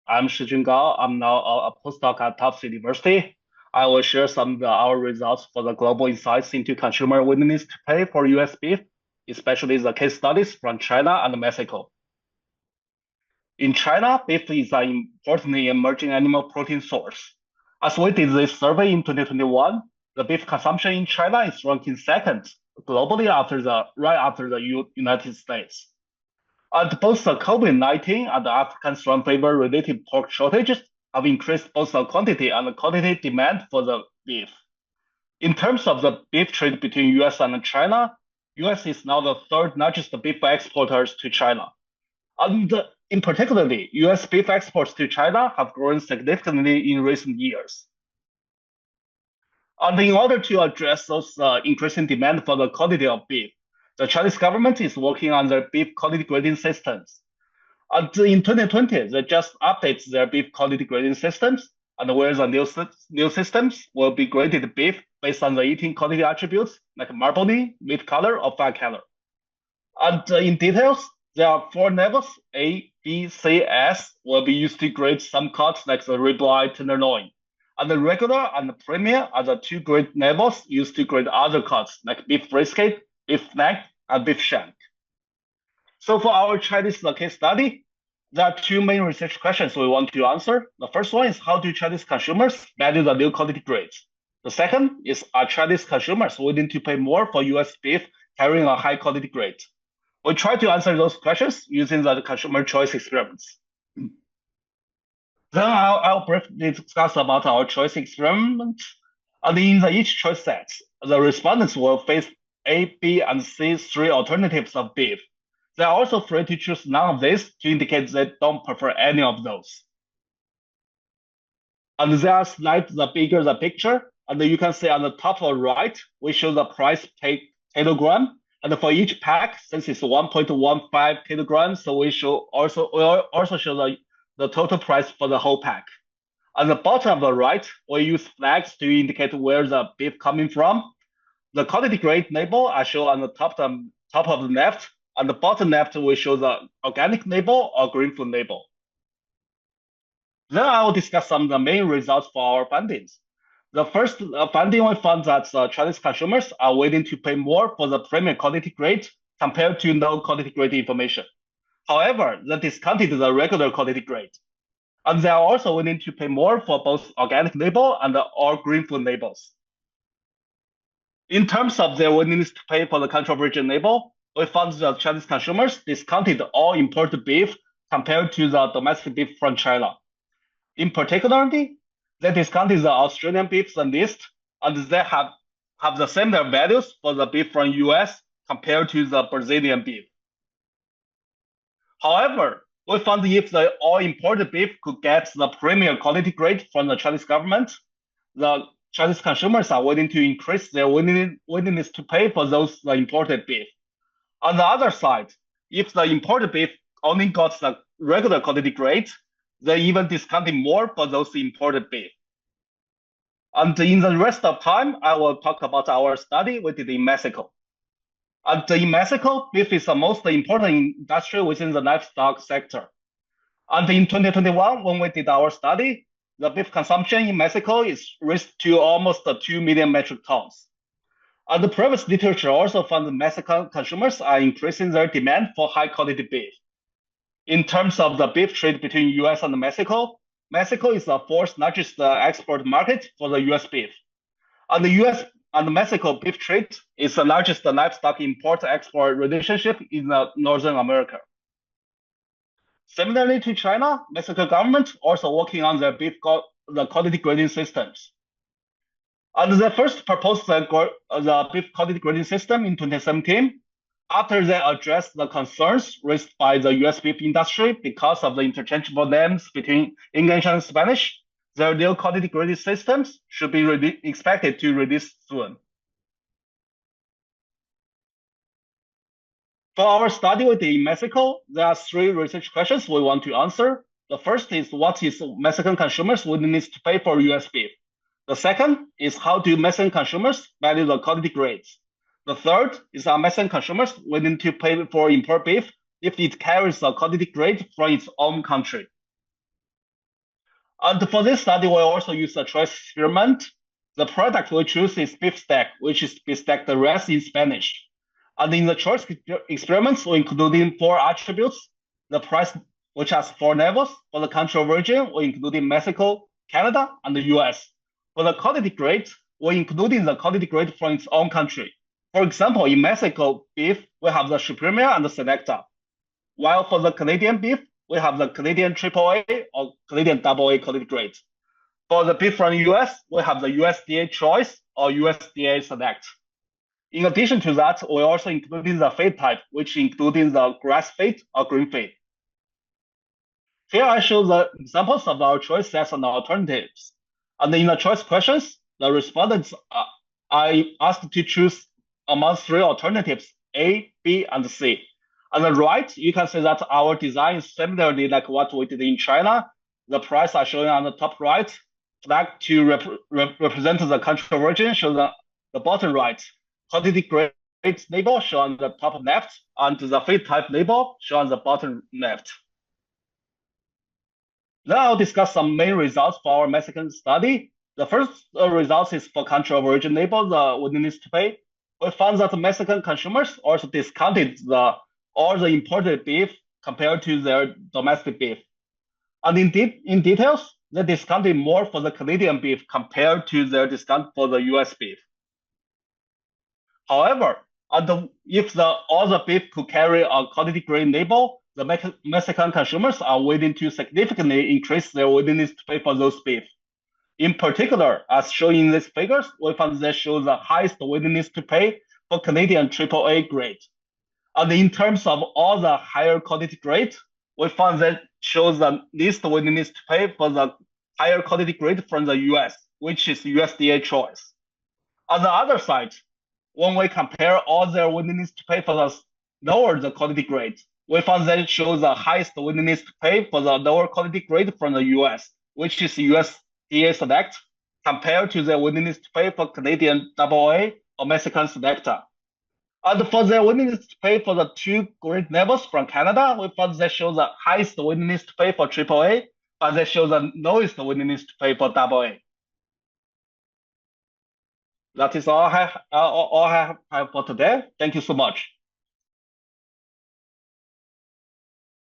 I'm Shijun Gao. I'm now a postdoc at Tufts University. I will share some of our results for the global insights into consumer willingness to pay for US beef, especially the case studies from China and Mexico. In China, beef is an important emerging animal protein source. As we did this survey in 2021, the beef consumption in China is ranking second globally right after the United States. And both the COVID-19 and the African swine fever related pork shortages have increased both the quantity and the quality demand for the beef. In terms of the beef trade between US and China, US is now the third largest beef exporters to China. And in particularly, US beef exports to China have grown significantly in recent years. And in order to address those increasing demand for the quality of beef, the Chinese government is working on their beef quality grading systems. And in 2020, they just updated their beef quality grading systems, and where the new systems will be graded beef based on the eating quality attributes like marbling, meat color, or fat color. And in details, there are 4 levels, A, B, C, S, will be used to grade some cuts like the ribeye, tenderloin. And the regular and the premium are the 2 grade levels used to grade other cuts like beef brisket, beef neck, and beef shank. So for our Chinese case study, there are 2 main research questions we want to answer. The first one is, how do Chinese consumers value the new quality grades? The second is, are Chinese consumers willing to pay more for US beef carrying a high quality grade? We try to answer those questions using the consumer choice experiments. Then I'll briefly discuss about our choice experiment. And in each choice set, the respondents will face A, B, and C 3 alternatives of beef. They are also free to choose none of these to indicate they don't prefer any of those. And there are slides the bigger the picture, and you can see on the top or right, we show the price per kilogram. And for each pack, since it's 1.15 kilograms, so we also show the total price for the whole pack. On the bottom of the right, we use flags to indicate where the beef coming from. The quality grade label I show on the top of the left. On the bottom left, we show the organic label or green food label. Then I will discuss some of the main results for our findings. The first finding, we found that Chinese consumers are willing to pay more for the premium quality grade compared to no quality grade information. However, they discounted the regular quality grade. And they are also willing to pay more for both organic label and or green food labels. In terms of their willingness to pay for the country of origin label, we found that Chinese consumers discounted all imported beef compared to the domestic beef from China. In particular, they discounted the Australian beef the least, and they have the similar values for the beef from US compared to the Brazilian beef. However, we found if the all imported beef could get the premium quality grade from the Chinese government, the Chinese consumers are willing to increase their willingness to pay for those imported beef. On the other side, if the imported beef only got the regular quality grade, they even discounted more for those imported beef. And in the rest of time, I will talk about our study we did in Mexico. And in Mexico, beef is the most important industry within the livestock sector. And in 2021, when we did our study, the beef consumption in Mexico is reached to almost 2 million metric tons. And the previous literature also found that Mexican consumers are increasing their demand for high quality beef. In terms of the beef trade between US and Mexico, Mexico is the 4th largest export market for the US beef. And the US and Mexico beef trade is the largest livestock import-export relationship in Northern America. Similarly to China, Mexican government also working on their beef the quality grading systems. And they first proposed the beef quality grading system in 2017, after they addressed the concerns raised by the US beef industry because of the interchangeable names between English and Spanish. Their new quality grading systems should be expected to release soon. For our study we did in Mexico, there are 3 research questions we want to answer. The first is, what is Mexican consumers' willingness to pay for US beef? The second is, how do Mexican consumers value the quality grades? The third is, are Mexican consumers willing to pay for import beef if it carries a quality grade from its own country? And for this study, we also use a choice experiment. The product we choose is beef steak, which is beef steak de res in Spanish. And in the choice experiments, we including 4 attributes. The price, which has 4 levels. For the country of origin, we including Mexico, Canada, and the US. For the quality grade, we including the quality grade from its own country. For example, in Mexico beef, we have the Supremia and the Selecta. While for the Canadian beef, we have the Canadian AAA or Canadian AA quality grade. For the beef from the US, we have the USDA Choice or USDA Select. In addition to that, we also including the feed type, which including the grass feed or green feed. Here I show the examples of our choice sets and alternatives. And in the choice questions, the respondents are asked to choose among 3 alternatives, A, B, and C. On the right, you can see that our design is similarly like what we did in China. The price are showing on the top right, flag to represent the country of origin, show the bottom right. Quantity grade label shown on the top left, and the feed type label shown on the bottom left. Now I'll discuss some main results for our Mexican study. The first result is for country of origin label, the willingness to pay. We found that Mexican consumers also discounted all the imported beef compared to their domestic beef. And in details, they discounted more for the Canadian beef compared to their discount for the US beef. However, if all the beef could carry a quality grade label, the Mexican consumers are willing to significantly increase their willingness to pay for those beef. In particular, as shown in these figures, we found that shows the highest willingness to pay for Canadian AAA grade. And in terms of all the higher quality grade, we found that shows the least willingness to pay for the higher quality grade from the US, which is USDA choice. On the other side, when we compare all their willingness to pay for the lower the quality grade, we found that it shows the highest willingness to pay for the lower quality grade from the US, which is USDA Select, compared to their willingness to pay for Canadian AA or Mexican Selecta. And for their willingness to pay for the 2 grade levels from Canada, we found that shows the highest willingness to pay for AAA, but they show the lowest willingness to pay for AA. That is all I have for today. Thank you so much.